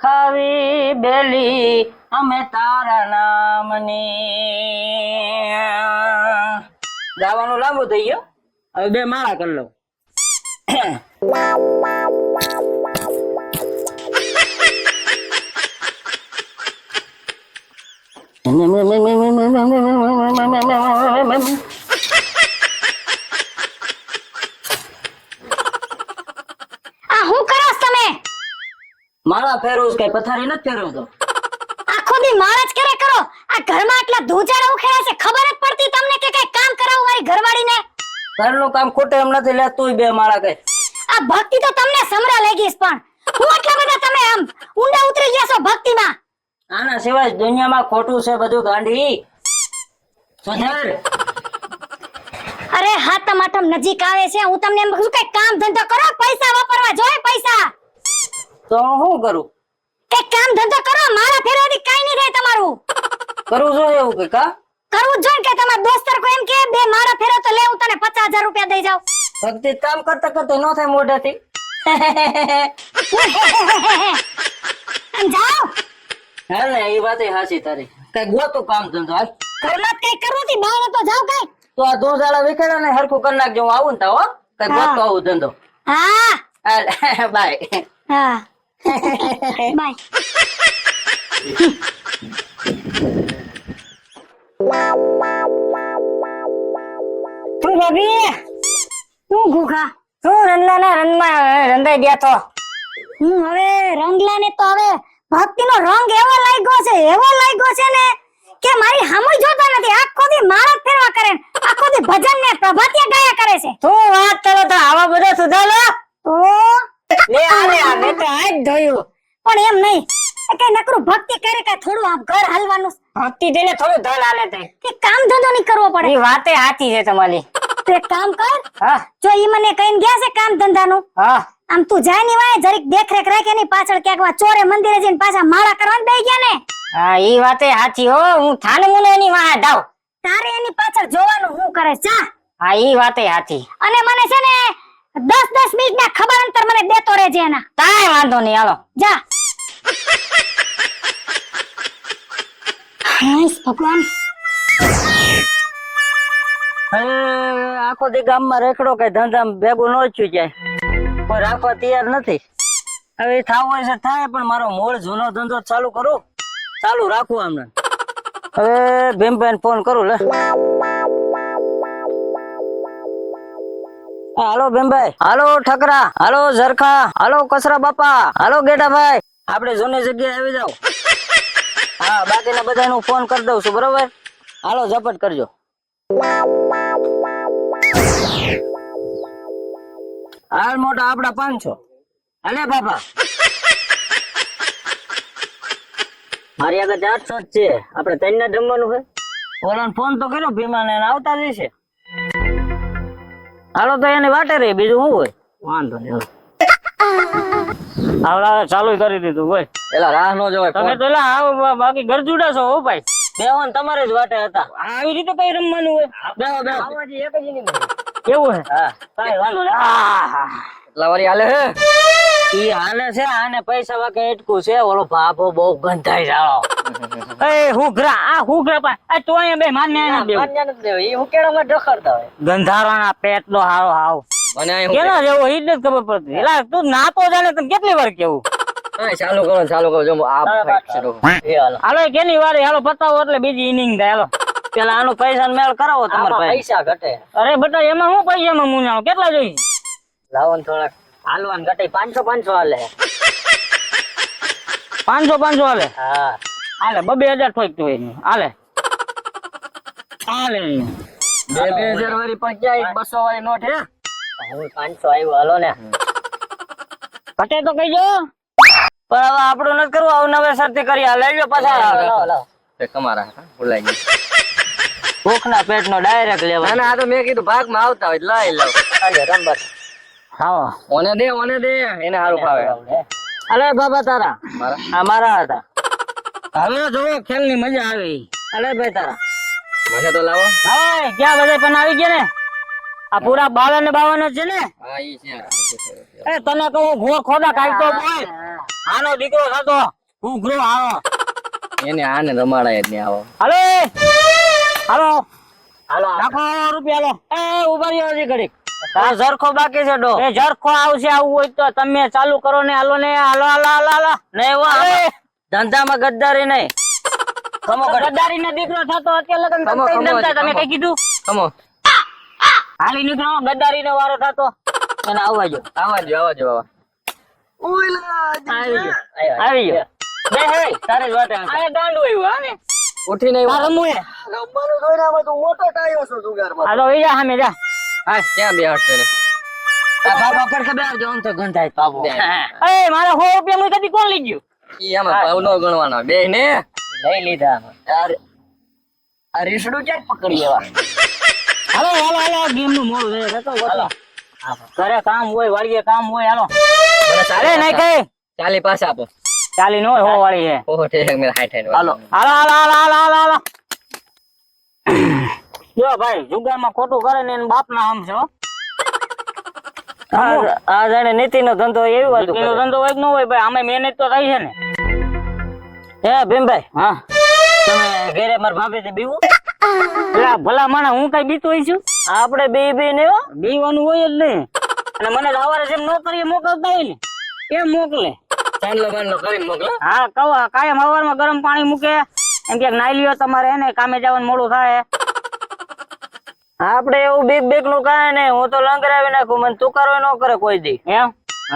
ખાવી બેલી અમે તારા નામની. ગાવાનું લાંબુ થઈ ગયો, હવે 2 માળા કરી લઉં. આ હું કરો છો તમે? માળા ફેરવું કઈ પથારી નથી ફેરવતો. આખો દી માળા જ કરે કરો. આ ઘરમાં આટલા ધૂજાડા ઉખેડા છે, ખબર જ પડતી તમને કે કઈ કામ કરાવું મારી ઘરવાળીને? ઘરનું કામ ખોટે એમ નથી, લે તું 2 માળા કઈ. આ ભક્તિ તો તમને સમરા લાગીશ, પણ હું આટલા બધા તમે આમ ઊંડા ઉતરી ગયા છો ભક્તિમાં. આના સિવાય દુનિયામાં ખોટું છે બધું ગાંડી. સુધર. અરે હા, તમાટમ નજીક આવે છે, હું તમને એમ કહું કઈ કામ ધંધો કરો, પૈસા વાપરવા જોઈએ પૈસા. તો હું શું કરું? કઈ કામ ધંધો કરો, મારા ફેરવાથી કાઈ નહીં થાય તમારું. કરવું જોઈએ એવું કઈ કા? કરવું જ જોઈએ કે તમારા દોસ્તર કોઈ એમ કે 2 માળા ફેરવ તો લે હું તને 50,000 રૂપિયા દઈ જાઉં. ભક્તિ કામ કરતા કરતા નો થાય મોઢાથી. આમ જાઓ. હા ને, એ વાત સાચી તારી. કઈ ગોતું કામ ધંધો હાલ. ઘરમાં જ કઈ કરવું હતી, બહાર તો જાવ કઈ. તો આ ધોઝાળા વિખેડા ને હરખું કરી નાખજો, હું આવું ને તા હો. કઈ ગોતો આવું ધંધો. હા હાલ બાય. હા બાય. તું ભાભી તું ગુખા તું રંગલાના રંગમાં રંગાઈ ગયા તો હું હવે રંગલાને તો હવે ભક્તિનો રંગ એવો લાગ્યો છે ને કે મારી હામું જોતા નથી. આખો દી માળા ફેરવા કરે, આખો દી ભજન ને પ્રભાતિયા ગાયા કરે છે. તું વાત કરો તો આવા બધા સુધારો તો લે આલે આ તો આજ ધોયું, પણ એમ નહીં કઈ નકરું ભક્તિ કરે કે થોડું આમ ઘર હાલવાનું ભક્તિ દેને થોડું ધન હાલે તે કે કામ ધંધો નહીં કરવો પડે. એ વાતે સાચી છે તમારી. તું એક કામ કર, હા જો ઈ મને કહીને ગયા છે કામ ધંધાનું, હા આમ તું જાય ની વાય જરીક દેખરેખ રાખ, એની પાછળ ક્યાંક ચોરે મંદિરે જઈને પાછા માળા કરવા બેહી ગયા ને. હા ઈ વાતે સાચી હો, હું થાને મુને એની વાય જાવ. તારે એની પાછળ જોવાનું હું કરે જા. હા ઈ વાતે સાચી. અને મને છે ને 10 મિનિટ ના ખબર અંતર મને દેતો રહેજે એના. કાઈ વાંધો નહીં, હાલો જા. હાય ભગવાન. આખો દી ગામમાં રેખડો કઈ ધંધામાં ભેગું ન થયું ક્યાંય, કોઈ રાખવા તૈયાર નથી. હવે થાવું હોય છે થાય, પણ મારો મૂળ જૂનો ધંધો ચાલુ કરું, ચાલુ રાખવું આમને. હવે ભીમભાઈ ફોન કરું લે. હાલો ભીમભાઈ, હાલો ઠકરા, હાલો ઝરખા, હાલો કસરા બાપા, હાલો ગેટાભાઈ, આપણે જૂની જગ્યાએ આવી જાવ. હા બાકીના બધાનું ફોન કરી દઉં છું, બરોબર? હાલો ઝપટ કરજો. હાલ મોટા આપડા 500. અલે બાપા મારી આગળ 400 જ છે, આપણે 3 ના જમવાનું છે. ઓલાને ફોન તો કર્યો ભીમાને, આવતા જશે. હાલો તો એની વાટે રહી, બીજું શું હોય? વાંધો નહીં. આવડા ચાલુ કરી દીધું હોય. એલા રાહ નો જવાય, તમે તો એલા આવો બાકી ગરજુડા છો હો ભાઈ. બેવાન તમારે જ વાટે હતા. આવી રીતે કઈ રમવાનું હોય? બેહો બેહો. આવાજી એક જ નહીં મળે. કેવું હે? હા કાઈ વાંધો નહીં. એટલા વારી હાલે હે. ઈ હાલે છે, આને પૈસા વાકે એટકું છે. ઓલો બાપો બહુ ગંધાઈ જાળો. એ હુગરા, આ હુગરા પા આ તો અહીંયા બે માન્ય ન દેવ. માન્ય ન દેવ. ઈ હુકેડામાં ઢખરતા હોય. ગંધારાના પેટનો હારો હાવ. મને આ કેનો જેવો ઈ જ ખબર પડતી. એલા તું નાતો જાને તને કેટલી વાર કેવું? ચાલુ કરો જો આ હાલો કેની વારી હાલો પતાવો એટલે બીજી ઇનિંગ થાય. હાલો પેલા આનો પૈસા મેળ કરાવો તમારા પૈસા ઘટે. અરે બેટા એમાં હું પૈસામાં મુનાવ કેટલા જોઈ લાવો ને થોડાક હાલવાન ઘટે. 500 હાલે. 500 હાલે. હા હાલે 2000 ઠોક તો હાલે. હાલે 2000 વાળી 50 200 વાળી નોટ હે. હું 500 આવ્યો હાલો ને ઘટે તો કહીજો. પણ હવે આપણું નથી કરવું, આવું નવેસર થી કરી લઈ લો પાછા તમારા ભૂલાઈ ગયું. ભૂખના પેટનો ડાયરેક્ટ લેવા. ના આ તો મેં કીધું ભાગમાં આવતા હોય લઈ લઉં. રંબર હા ઓને દે એને સારું ફાવે. અલે બાબા તારા આ મારા હતા. હવે જો ખેલ ની મજા આવી. અલે ભાઈ તારા મને તો લાવો. હા ક્યાં બધે પણ આવી ગયા ને આ પૂરા 52 છે ને. હા ઈ છે. એ તને કહું ઘો ખોદા કાઢતો બોલ. આનો દીકરો થતો ઉઘરો આવો એને આને રમાડાય જ નહીં આવો. હાલો હાલો હાલો નાખો રૂપિયા લો એ ઉભા રહ્યો હજી ઘડીક આ ઝરખો બાકી છે ડો એ ઝરખો આવશે આવું હોય તો તમે ચાલુ કરો ને હાલો ને હાલો હાલો હાલો હાલો નહીં હો ધંધામાં ગદ્દારી નહીં ગદ્દારી ને દીકરો થતો અત્યારે લગન કરતા તમે કઈ કીધું કમો હાલી નીકળો ગદ્દારી નો વારો થતો અને આવવા જો આવાજો બાબા. આવી ગયો બે હે તારે જ વાટે આ ગાંડું આવ્યું હા ને ઉઠીને આ રમવું હે રમવાનું જોઈને આમાં તું મોટો ટાયો છો જુગારમાં. હાલો ઈ જા સામે જા હા ક્યાં બેહશે ને આ બાબા પર કે બેસજો આમ તો ગંધાય બાબો એ મારા 100 રૂપિયા મુઈ કદી કોણ લઈ ગયો ઈ આમાં ભાવ નો ગણવાનો બે ને લઈ લીધા યાર આ રીસડું ક્યાં પકડી એવા. હાલો હાલો હાલો ગેમ નું મોડ લે તો ગોતો ઘરે કામ હોય વાડીએ કામ હોય હાલો અરે નહીં કઈ ચાલી પાસે આપો. ચાલી નો હો વાળી હે ઓહો ઠીક મેં હાઈ ઠાઈ હાલો હાલો હાલો હાલો હાલો હાલો જો ભાઈ જુગારમાં ખોટું કરે ને એના બાપ ના આમ છે હો આ જાણે નીતિ નો ધંધો એવી વાત નો ધંધો હોય કે ન હોય ભાઈ આમે મહેનત તો થઈ છે ને હે ભીમભાઈ હા તમે ઘરે માર ભાભી થી બીવું પેલા ભલા માણા હું કઈ બીતો હોય છું આપણે બે ને બીવાનું હોય જ નહીં અને મને સવારે જેમ નો કરીએ મોકલતા હોય ને એમ મોકલે ચાંદલો બાંદલો કરીને મોકલો. હા કહો કાયમ સવારમાં ગરમ પાણી મૂકે એમ કે નાઈ લ્યો તમારે એને કામે જવાનું મોડું થાય આપડે એવું બીક નું કાંઈ નહીં હું તો લંગરાવી નાખું મને તુકારો ન કરે કોઈ દી એમ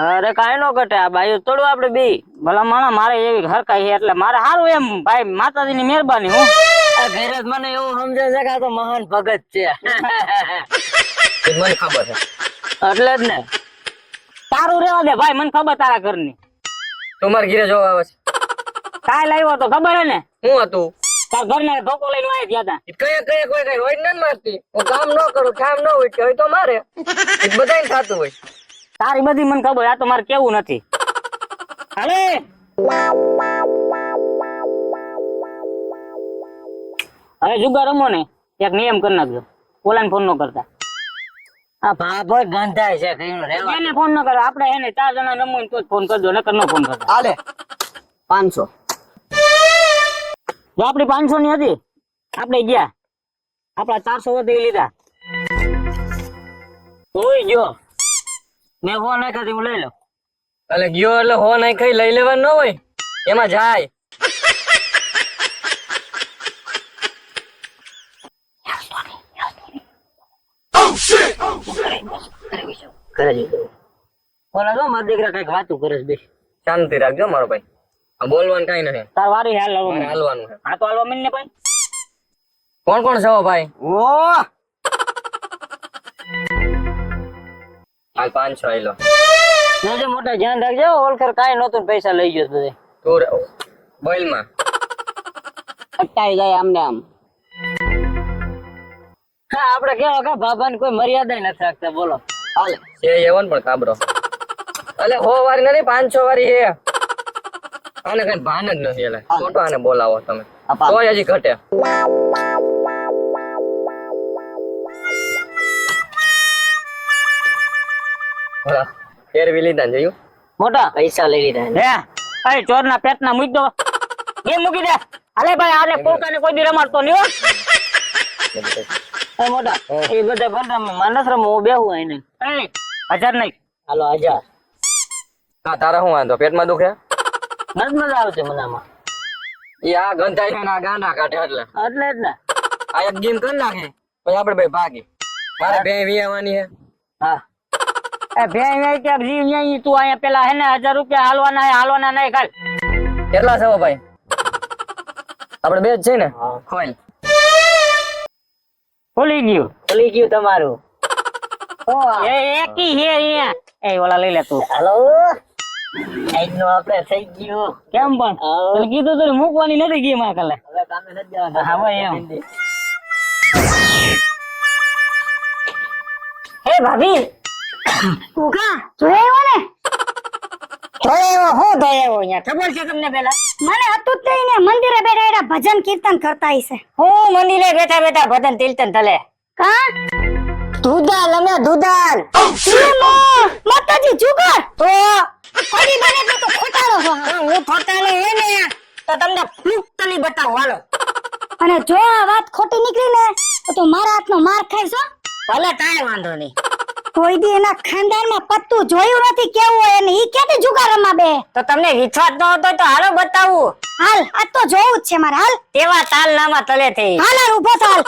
અરે કાંઈ નો ઘટે આ ભાઈ તોડું આપડે બી ભલા માણા મારે એવી હરકાઈ છે એટલે મારે સારું એમ ભાઈ માતાજી ની મહેરબાની હું ઘરે મને એવું સમજે છે કે આ તો મહાન ભગત છે મને ખબર છે એટલે જ ને તારું રેવા દે ભાઈ મને ખબર તારા ઘરની તમારે ઘરે જોવા આવે છે કાંઈ લાવ્યો તો ખબર હે ને હું હતું તાર ઘર ને ધોકો લઈને આવી ગયા હતા કયા કોઈ કઈ હોય જ નથી મારતી. હું કામ ન કરું કામ ન હોય કે હોય તો મારે બધાને થતું હોય. તારી બધી મને ખબર આ તો મારે કેવું નથી હાલે હવે જુગાર રમો ને એક નિયમ કરી નાખજો ઓલાને ફોન નો કરતા આ ભાભો ગંધાય છે એને ફોન ન કરો આપણે એને 4 જણા રમવું તો જ ફોન કરજો નકર નો ફોન કરતા હાલે 500 જો આપડી 500 ની હતી આપણે ગયા આપડા 400 વધી લીધા ઓય જો મેં ફોન નાખ્યો હું લઈ લઉં એટલે ગયો એટલે હો નહીં કઈ લઈ લેવાનું ન હોય એમાં જાય. ઓલા જો મારા દીકરા કઈક વાતું કરે છે બે શાંતિ રાખજો મારો ભાઈ. આ બોલવાનું કઈ નથી. તાર વારી હાલ મારે હાલવાનું છે. હા તો હાલવા મને ભાઈ કોણ કોણ છો ભાઈ? ઓ હાલ 500 આઈલો. જોજે મોટા ધ્યાન રાખજો ઓલખર કાઈ નહોતું પૈસા લઈ ગયો બધે તું બોલમાં અટકાઈ જાય આમને આમ હા આપણે કેવા કા બાબાને કોઈ મર્યાદા નથી રાખતા બોલો હાલે છે એવન પણ કાબરો એટલે 100 વારી નથી 500 વારી હે આને કઈ ભાન જ નથી. એટલે ખોટો આને બોલાવો તમે તોય હજી ઘટે. બોલા ફેરવી લીધા ને જોયું મોટા પૈસા લઈ લીધા હે એ ચોર ના પેટ ના મૂકી દો એ મૂકી દે હાલે ભાઈ આલે પોકાને કોઈ દી રમાડતો નહીં હો એ મોટા એ બધા બંધા માનસ રમો હું બેહું આઈને એ 1000 નહીં હાલો 1000 હા તારા શું વાંધો પેટમાં દુખે મજ મજા આવશે મનામાં એ આ ગંધાઈ ને આ ગાંડા કાઢે એટલે એટલે જ ને આ એક ગેમ કરી નાખે પછી આપણે ભાઈ ભાગી મારે બે વિયાવાની હે. હા એ ભેં ક્યાંક જીવ ન્યાય તું અહીંયા પેલા હે ને 1000 રૂપિયા હાલવાના નહીં ખાલ કેટલા છે ભાઈ? આપણે બે જ છે ને ખોલ ખુલી ગયું તમારું એ એકી હે અહીંયા એ ઓલા લઈ લે તું હાલો આજનો આપણે થઈ ગયું કેમ પણ તને કીધું તો મૂકવાની નથી ગઈ માં કાલે હવે કામે નથી જવાનું હા ભાઈ એમ હે ભાભી ઉગા જોયો ને જોયો હું જોયો અહીંયા ખબર છે તમને પેલા મને હતું જ નહીં ને મંદિરે બેઠા એડા ભજન કીર્તન કરતા હશે હું મંદિરે બેઠા બેઠા ભજન કીર્તન તલે કા ધુદાલ અમે ધુદાલ માતાજી જુગાર તો ફરી બને તો ખોટાડો છો હું ખોટાલો હોય ને તો તમને પ્લુક્તલી બતાવું હાલો. અને જો આ વાત ખોટી નીકળી ને તો મારા હાથનો માર ખાઈશો. ભલે કાંઈ વાંધો નહીં. કોઈ દી એના ખાનદાનમાં પત્તું જોયું નથી કેવું હોય અને ઈ ક્યાંથી જુગારમાં બે. તો તમને વિશ્વાસ ન હતો તો હાલો બતાવું. હાલ આ તો જોવું જ છે મારે. હાલ તેવા તાલ નામાં તલે થઈ. હાલ હાલ ઊભો થાલ.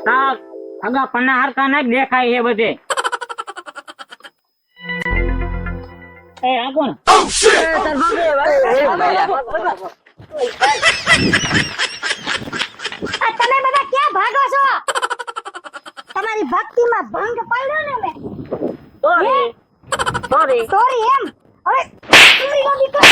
તાક આગા પન્ના હરકા ના દેખાય છે બધે. એ આ કોણ? આ તમે બધા ક્યાં ભાગો છો? તમારી ભક્તિમાં ભંગ પડ્યો ને મેં. સોરી સોરી એમ. હવે ચોરીનો દીકરો.